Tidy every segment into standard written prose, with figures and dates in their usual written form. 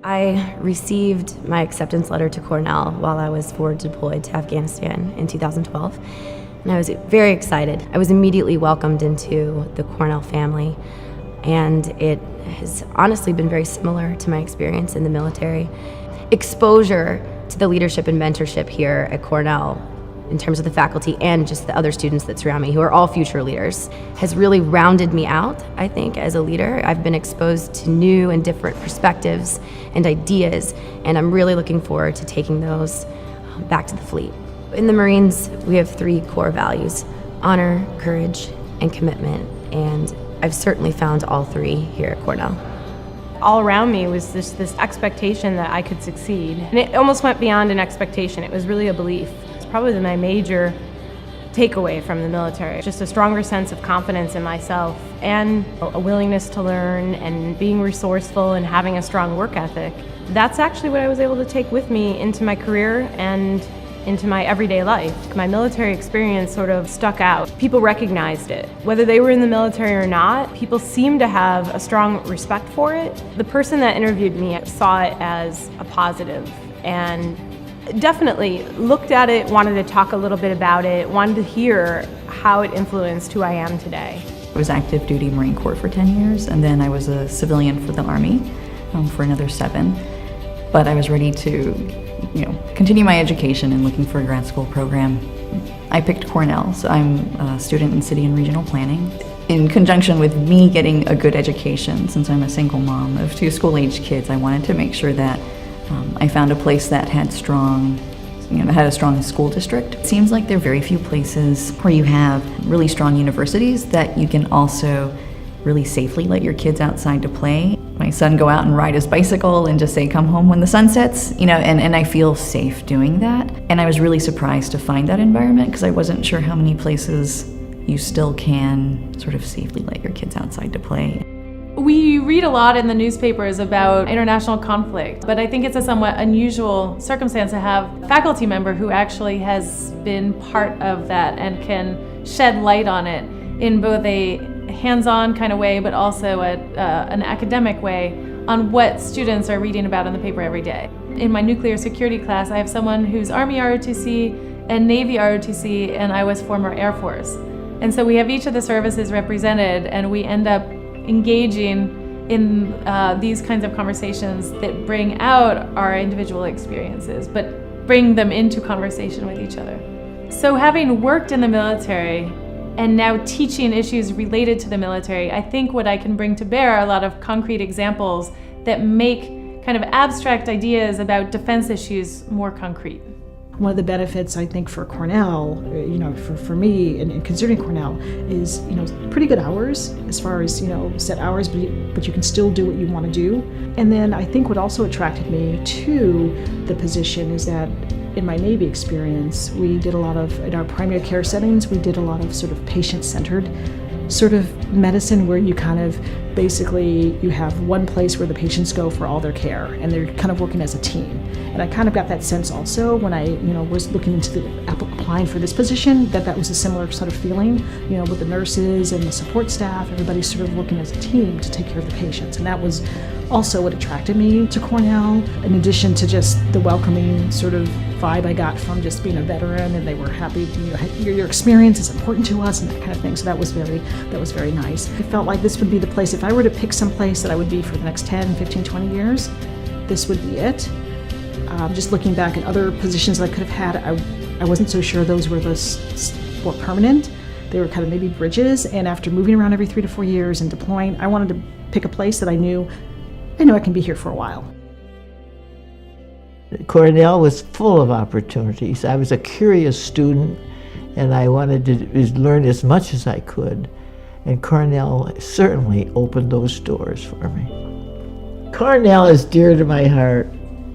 I received my acceptance letter to Cornell while I was forward deployed to Afghanistan in 2012, and I was very excited. I was immediately welcomed into the Cornell family, and it has honestly been very similar to my experience in the military. Exposure to the leadership and mentorship here at Cornell, in terms of the faculty and just the other students that surround me, who are all future leaders, has really rounded me out, I think, as a leader. I've been exposed to new and different perspectives and ideas, and I'm really looking forward to taking those back to the fleet. In the Marines, we have 3 core values: honor, courage, and commitment, and I've certainly found all 3 here at Cornell. All around me was this expectation that I could succeed. And it almost went beyond an expectation. It was really a belief. It's probably my major takeaway from the military. Just a stronger sense of confidence in myself and a willingness to learn and being resourceful and having a strong work ethic. That's actually what I was able to take with me into my career and into my everyday life. My military experience sort of stuck out. People recognized it. Whether they were in the military or not, people seemed to have a strong respect for it. The person that interviewed me saw it as a positive and definitely looked at it, wanted to talk a little bit about it, wanted to hear how it influenced who I am today. I was active duty Marine Corps for 10 years, and then I was a civilian for the Army for another 7. But I was ready to continue my education and looking for a grad school program. I picked Cornell, so I'm a student in city and regional planning. In conjunction with me getting a good education, since I'm a single mom of 2 school-aged kids, I wanted to make sure that I found a place that had a strong school district. It seems like there are very few places where you have really strong universities that you can also really safely let your kids outside to play. My son go out and ride his bicycle and just say, come home when the sun sets, and I feel safe doing that. And I was really surprised to find that environment because I wasn't sure how many places you still can sort of safely let your kids outside to play. We read a lot in the newspapers about international conflict, but I think it's a somewhat unusual circumstance to have a faculty member who actually has been part of that and can shed light on it in both a hands-on kind of way, but also an academic way on what students are reading about in the paper every day. In my nuclear security class, I have someone who's Army ROTC and Navy ROTC, and I was former Air Force. And so we have each of the services represented, and we end up engaging in these kinds of conversations that bring out our individual experiences, but bring them into conversation with each other. So having worked in the military, and now teaching issues related to the military, I think what I can bring to bear are a lot of concrete examples that make kind of abstract ideas about defense issues more concrete. One of the benefits, I think, for Cornell, for me, and considering Cornell, is, pretty good hours as far as, set hours, but you can still do what you want to do. And then I think what also attracted me to the position is that in my Navy experience, we did a lot of, in our primary care settings, we did a lot of sort of patient-centered sort of medicine where you kind of basically, you have one place where the patients go for all their care and they're kind of working as a team. And I kind of got that sense also when I, was looking into applying for this position, that was a similar sort of feeling, with the nurses and the support staff, everybody's sort of working as a team to take care of the patients. And that was also what attracted me to Cornell, in addition to just the welcoming sort of vibe I got from just being a veteran, and they were happy, your experience is important to us and that kind of thing. So that was very nice. I felt like this would be the place, if I were to pick some place that I would be for the next 10, 15, 20 years, this would be it. Just looking back at other positions that I could have had, I wasn't so sure those were more permanent. They were kind of maybe bridges, and after moving around every 3 to 4 years and deploying, I wanted to pick a place that I know I can be here for a while. Cornell was full of opportunities. I was a curious student, and I wanted to learn as much as I could. And Cornell certainly opened those doors for me. Cornell is dear to my heart.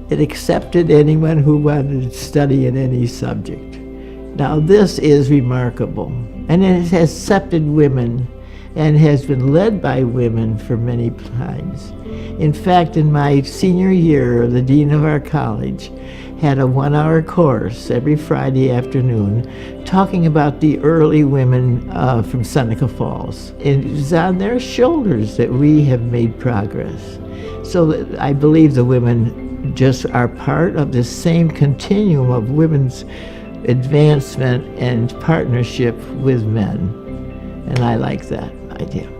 It accepted anyone who wanted to study in any subject. Now this is remarkable, and it has accepted women and has been led by women for many times. In fact, in my senior year, the dean of our college had a 1-hour course every Friday afternoon talking about the early women from Seneca Falls. It was on their shoulders that we have made progress. So I believe the women just are part of the same continuum of women's advancement and partnership with men. And I like that idea.